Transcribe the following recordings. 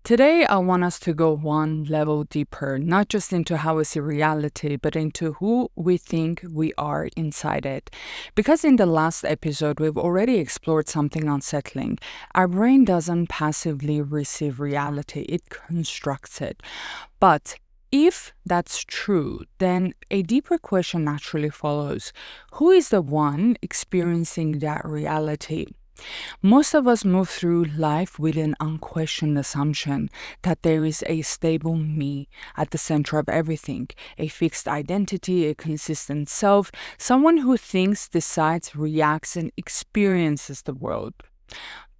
Today, I want us to go one level deeper, not just into how we see reality, but into who we think we are inside it. Because in the last episode, we've already explored something unsettling. Our brain doesn't passively receive reality, it constructs it. But if that's true, then a deeper question naturally follows. Who is the one experiencing that reality? Most of us move through life with an unquestioned assumption that there is a stable me at the center of everything, a fixed identity, a consistent self, someone who thinks, decides, reacts, and experiences the world.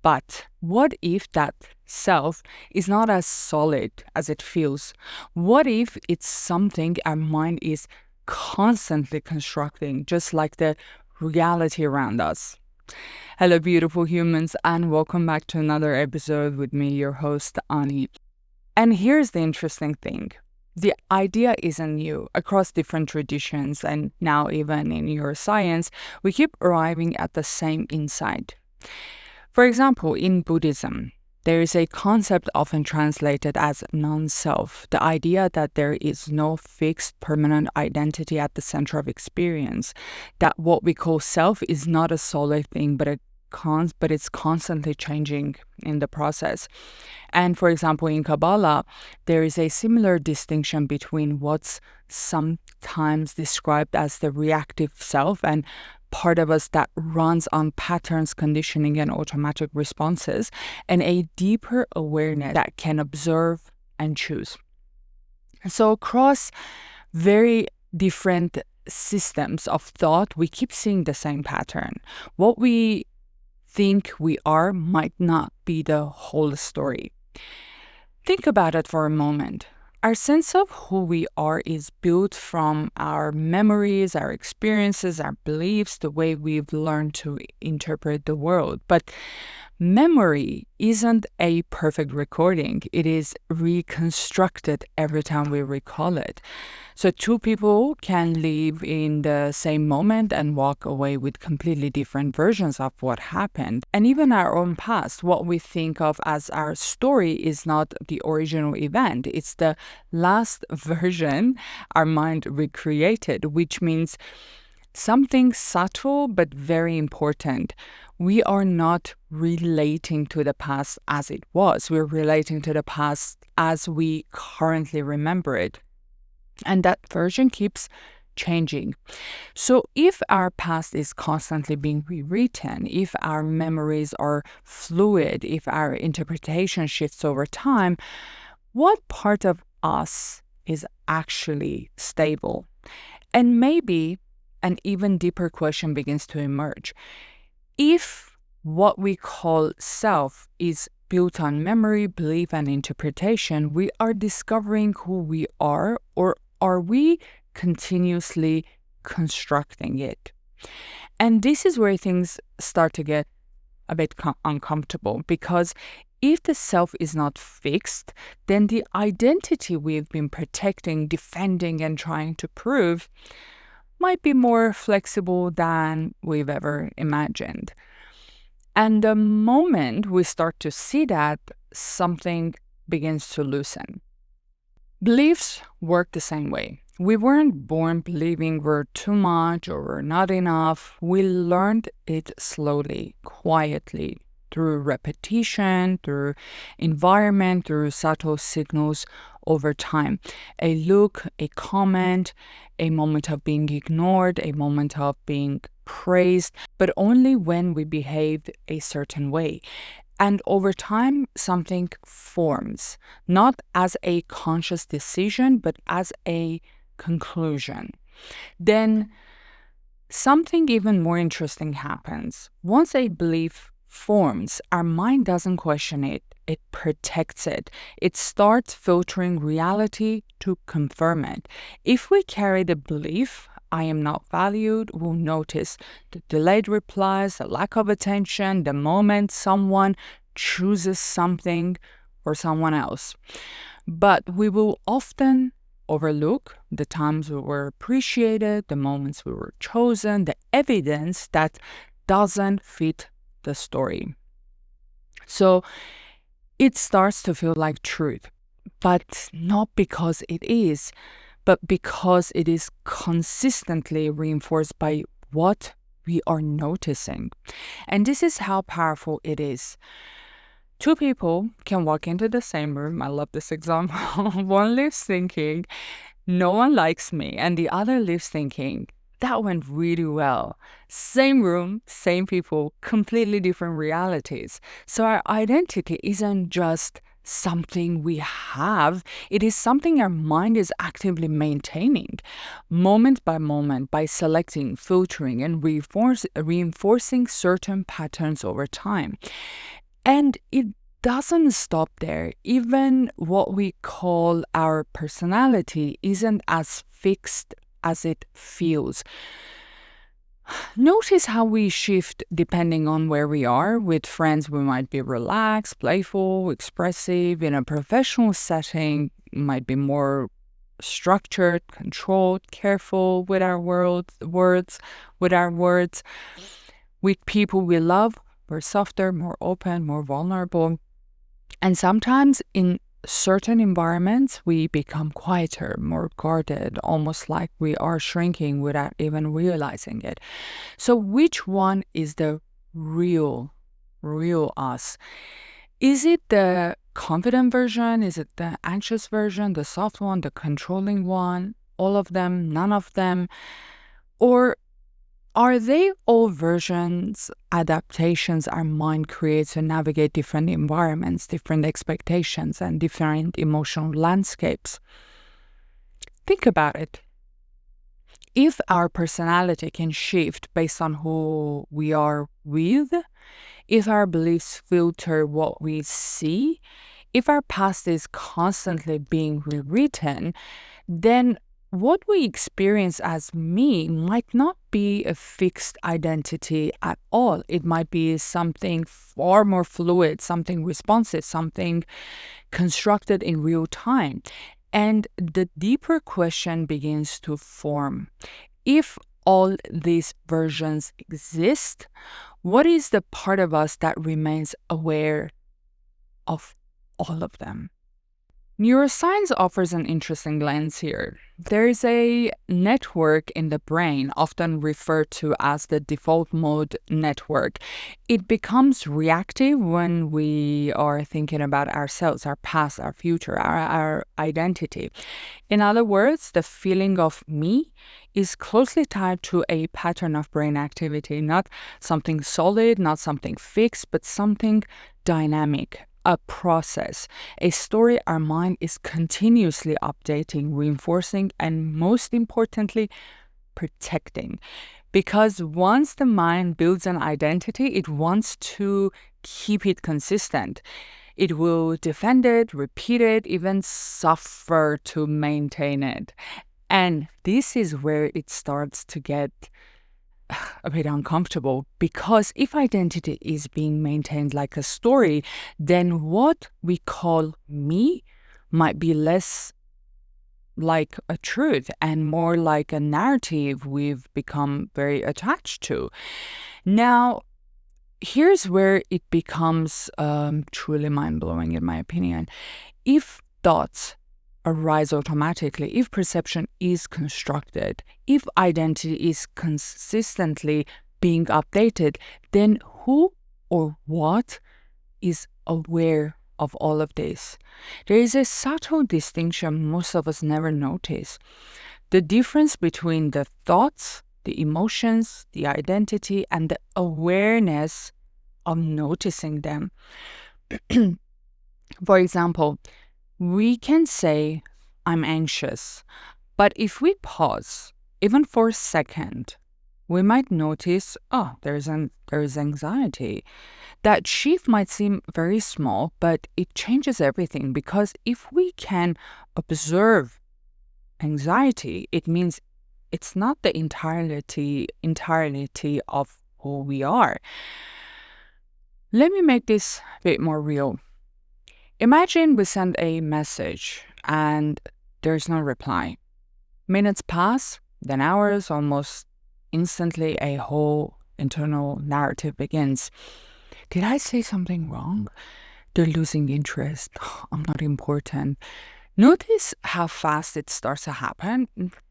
But what if that self is not as solid as it feels? What if it's something our mind is constantly constructing, just like the reality around us? Hello, beautiful humans, and welcome back to another episode with me, your host, Ani. And here's the interesting thing. The idea isn't new. Across different traditions, and now even in neuroscience, we keep arriving at the same insight. For example, in Buddhism, there is a concept often translated as non-self, the idea that there is no fixed permanent identity at the center of experience, that what we call self is not a solid thing, but it's constantly changing in the process. And for example, in Kabbalah, there is a similar distinction between what's sometimes described as the reactive self and part of us that runs on patterns, conditioning, and automatic responses, and a deeper awareness that can observe and choose. So across very different systems of thought, we keep seeing the same pattern. What we think we are might not be the whole story. Think about it for a moment. Our sense of who we are is built from our memories, our experiences, our beliefs, the way we've learned to interpret the world. But memory isn't a perfect recording. It is reconstructed every time we recall it. So two people can live in the same moment and walk away with completely different versions of what happened. And even our own past, what we think of as our story is not the original event. It's the last version our mind recreated, which means something subtle but very important. We are not relating to the past as it was. We're relating to the past as we currently remember it. And that version keeps changing. So if our past is constantly being rewritten, if our memories are fluid, if our interpretation shifts over time, what part of us is actually stable? And maybe an even deeper question begins to emerge. If what we call self is built on memory, belief, and interpretation, we are discovering who we are, or are we continuously constructing it? And this is where things start to get a bit uncomfortable, because if the self is not fixed, then the identity we've been protecting, defending, and trying to prove might be more flexible than we've ever imagined. And the moment we start to see that, something begins to loosen. Beliefs work the same way. We weren't born believing we're too much or we're not enough. We learned it slowly, quietly, through repetition, through environment, through subtle signals over time. A look, a comment, a moment of being ignored, a moment of being praised, but only when we behaved a certain way. And over time, something forms, not as a conscious decision, but as a conclusion. Then something even more interesting happens. Once a belief forms, our mind doesn't question it. It protects it. It starts filtering reality to confirm it. If we carry the belief, I am not valued, we'll notice the delayed replies, the lack of attention, the moment someone chooses something or someone else. But we will often overlook the times we were appreciated, the moments we were chosen, the evidence that doesn't fit the story. So it starts to feel like truth, but not because it is, but because it is consistently reinforced by what we are noticing. And this is how powerful it is. Two people can walk into the same room. I love this example. One lives thinking, no one likes me, and the other lives thinking, that went really well. Same room, same people, completely different realities. So our identity isn't just something we have, it is something our mind is actively maintaining, moment by moment, by selecting, filtering, and reinforcing certain patterns over time. And it doesn't stop there. Even what we call our personality isn't as fixed as it feels. Notice how we shift depending on where we are. With friends, we might be relaxed, playful, expressive. In a professional setting, we might be more structured, controlled, careful with our words. With people we love, we're softer, more open, more vulnerable. And sometimes in certain environments, we become quieter, more guarded, almost like we are shrinking without even realizing it. So which one is the real us? Is it the confident version? Is it the anxious version, the soft one, the controlling one? All of them, none of them? Or are they all versions, adaptations our mind creates to navigate different environments, different expectations, and different emotional landscapes? Think about it. If our personality can shift based on who we are with, if our beliefs filter what we see, if our past is constantly being rewritten, then what we experience as me might not be a fixed identity at all. It might be something far more fluid, something responsive, something constructed in real time. And the deeper question begins to form. If all these versions exist, what is the part of us that remains aware of all of them? Neuroscience offers an interesting lens here. There is a network in the brain, often referred to as the default mode network. It becomes reactive when we are thinking about ourselves, our past, our future, our identity. In other words, the feeling of me is closely tied to a pattern of brain activity, not something solid, not something fixed, but something dynamic, a process, a story our mind is continuously updating, reinforcing, and most importantly, protecting. Because once the mind builds an identity, it wants to keep it consistent. It will defend it, repeat it, even suffer to maintain it. And this is where it starts to get a bit uncomfortable, because if identity is being maintained like a story, then what we call me might be less like a truth and more like a narrative we've become very attached to. Now, here's where it becomes truly mind-blowing, in my opinion. If thoughts arise automatically, if perception is constructed, if identity is consistently being updated, then who or what is aware of all of this? There is a subtle distinction most of us never notice. The difference between the thoughts, the emotions, the identity, and the awareness of noticing them. For example, we can say, I'm anxious, but if we pause, even for a second, we might notice, oh, there's anxiety. That shift might seem very small, but it changes everything, because if we can observe anxiety, it means it's not the entirety of who we are. Let me make this a bit more real. Imagine we send a message and there's no reply. Minutes pass, then hours, almost instantly a whole internal narrative begins. Did I say something wrong? they're losing interest. I'm not important. Notice how fast it starts to happen.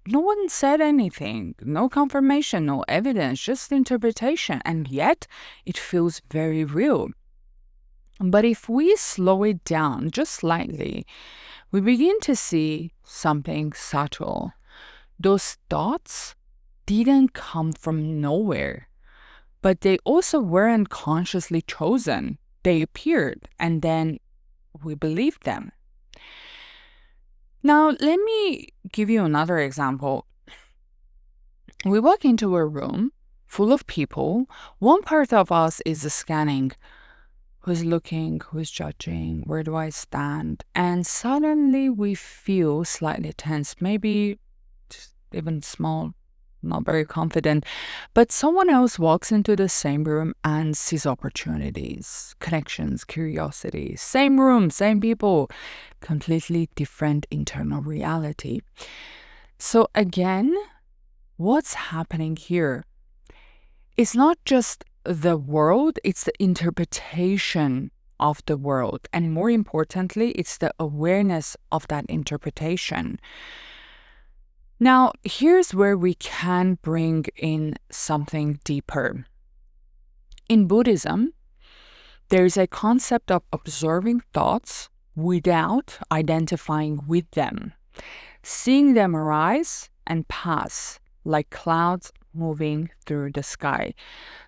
No one said anything, no confirmation, no evidence, just interpretation. And yet it feels very real. But if we slow it down just slightly, we begin to see something subtle. Those thoughts didn't come from nowhere, but they also weren't consciously chosen. They appeared, and then we believed them. Now, let me give you another example. We walk into a room full of people. One part of us is scanning. Who's looking? Who's judging? Where do I stand? And suddenly we feel slightly tense, maybe just even small, not very confident. But someone else walks into the same room and sees opportunities, connections, curiosity. Same room, same people, completely different internal reality. So again, what's happening here? It's not just the world, it's the interpretation of the world. And more importantly, it's the awareness of that interpretation. Now, here's where we can bring in something deeper. In Buddhism, there's a concept of observing thoughts without identifying with them, seeing them arise and pass like clouds moving through the sky.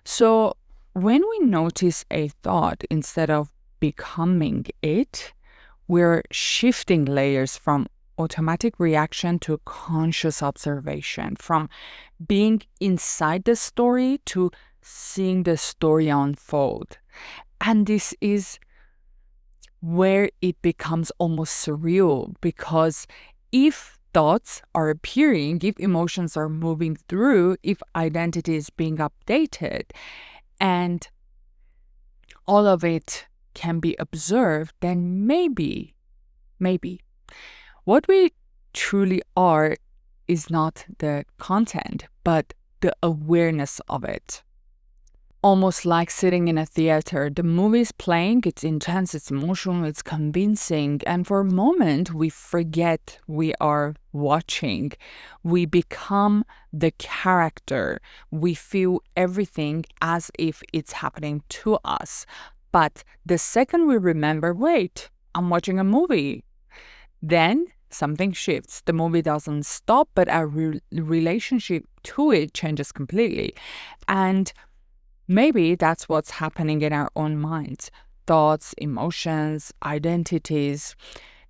So when we notice a thought instead of becoming it, we're shifting layers from automatic reaction to conscious observation, from being inside the story to seeing the story unfold. And this is where it becomes almost surreal, because if thoughts are appearing, if emotions are moving through, if identity is being updated, and all of it can be observed, then maybe, what we truly are is not the content, but the awareness of it. Almost like sitting in a theater. The movie is playing, it's intense, it's emotional, it's convincing, and for a moment we forget we are watching. We become the character. We feel everything as if it's happening to us. But the second we remember, wait, I'm watching a movie, then something shifts. The movie doesn't stop, but our relationship to it changes completely. And maybe that's what's happening in our own minds. Thoughts, emotions, identities,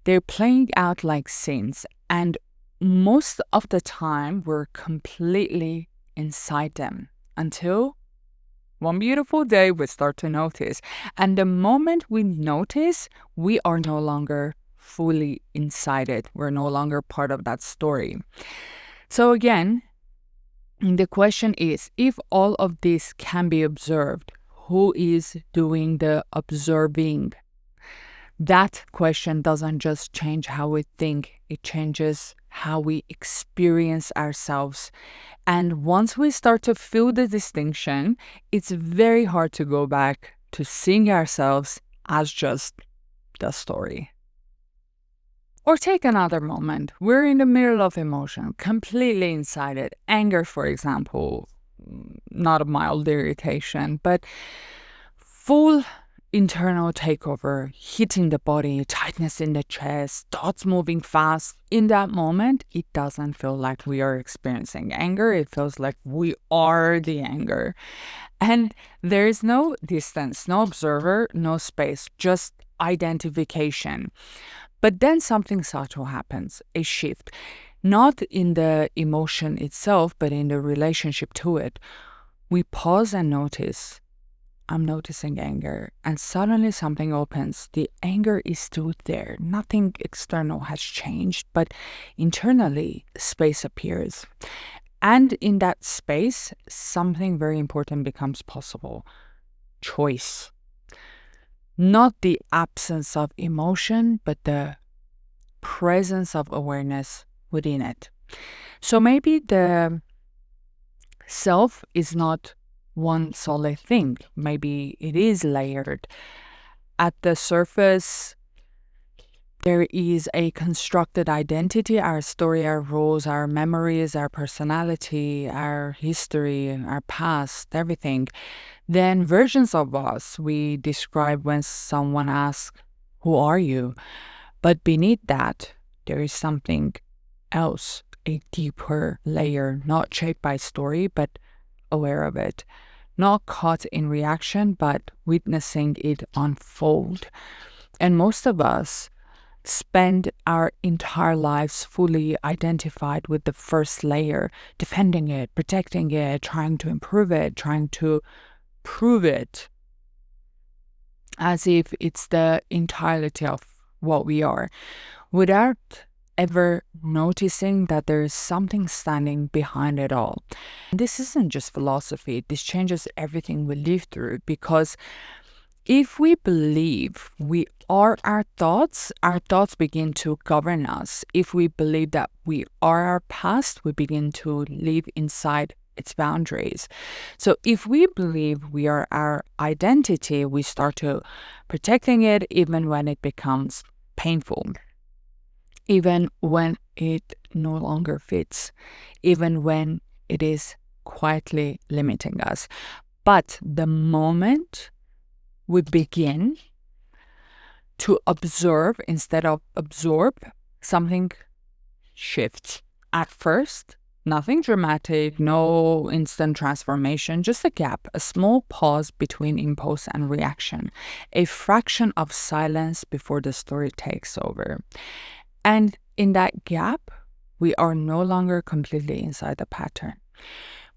they're playing out like scenes. And most of the time, we're completely inside them until one beautiful day we start to notice. And the moment we notice, we are no longer fully inside it. We're no longer part of that story. So again, the question is, if all of this can be observed, who is doing the observing? That question doesn't just change how we think, it changes how we experience ourselves. And once we start to feel the distinction, it's very hard to go back to seeing ourselves as just the story. Or take another moment. We're in the middle of emotion, completely inside it. Anger, for example, not a mild irritation, but full internal takeover, hitting the body, tightness in the chest, thoughts moving fast. In that moment, it doesn't feel like we are experiencing anger. It feels like we are the anger. And there is no distance, no observer, no space, just identification. But then something subtle happens, a shift, not in the emotion itself, but in the relationship to it. We pause and notice, I'm noticing anger, and suddenly something opens. The anger is still there. Nothing external has changed, but internally, space appears. And in that space, something very important becomes possible. Choice. Not the absence of emotion, but the presence of awareness within it. So maybe the self is not one solid thing. Maybe it is layered. At the surface, there is a constructed identity, our story, our roles, our memories, our personality, our history, our past, everything. Then versions of us we describe when someone asks, "Who are you?" But beneath that, there is something else, a deeper layer, not shaped by story, but aware of it. Not caught in reaction, but witnessing it unfold. And most of us spend our entire lives fully identified with the first layer, defending it, protecting it, trying to improve it, trying to prove it, as if it's the entirety of what we are, without ever noticing that there is something standing behind it all. And this isn't just philosophy, this changes everything we live through, because if we believe we are our thoughts begin to govern us. If we believe that we are our past, we begin to live inside its boundaries. So if we believe we are our identity, we start to protecting it even when it becomes painful, even when it no longer fits, even when it is quietly limiting us. But the moment we begin to observe instead of absorb, something shifts. At first, nothing dramatic, no instant transformation, just a gap, a small pause between impulse and reaction, a fraction of silence before the story takes over. And in that gap, we are no longer completely inside the pattern.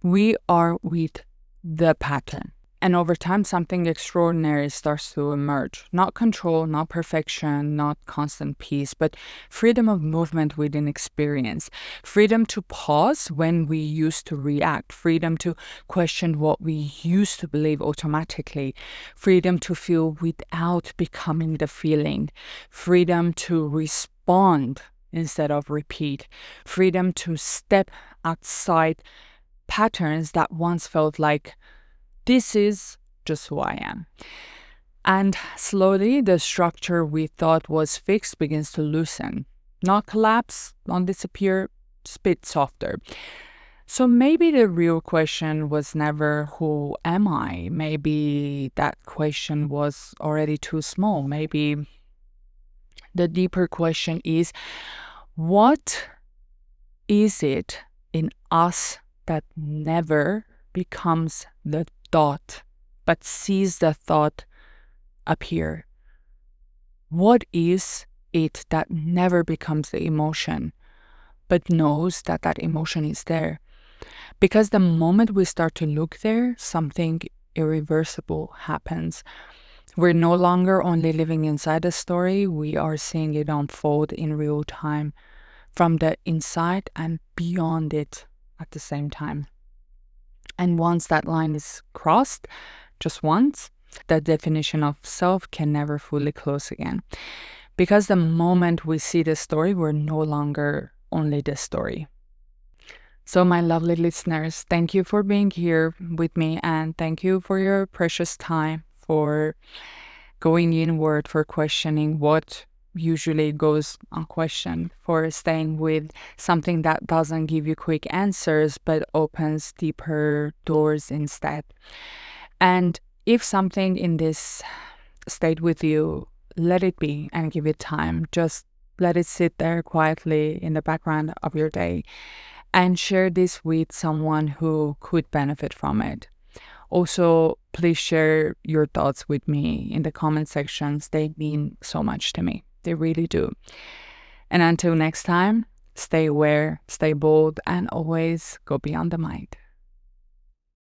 We are with the pattern. And over time, something extraordinary starts to emerge. Not control, not perfection, not constant peace, but freedom of movement within experience. Freedom to pause when we used to react. Freedom to question what we used to believe automatically. Freedom to feel without becoming the feeling. Freedom to respond instead of repeat. Freedom to step outside patterns that once felt like, this is just who I am. And slowly, the structure we thought was fixed begins to loosen. Not collapse, not disappear, just a bit softer. So maybe the real question was never, who am I? Maybe that question was already too small. Maybe the deeper question is, what is it in us that never becomes the thought, but sees the thought appear? What is it that never becomes the emotion, but knows that that emotion is there? Because the moment we start to look there, something irreversible happens. We're no longer only living inside the story, we are seeing it unfold in real time, from the inside and beyond it at the same time. And once that line is crossed, just once, the definition of self can never fully close again. Because the moment we see the story, we're no longer only the story. So my lovely listeners, thank you for being here with me, and thank you for your precious time, for going inward, for questioning what usually goes unquestioned, for staying with something that doesn't give you quick answers but opens deeper doors instead. And if something in this stayed with you, let it be and give it time. Just let it sit there quietly in the background of your day, and share this with someone who could benefit from it. Also, please share your thoughts with me in the comment sections. They mean so much to me. They really do. And until next time, stay aware, stay bold, and always go beyond the mind.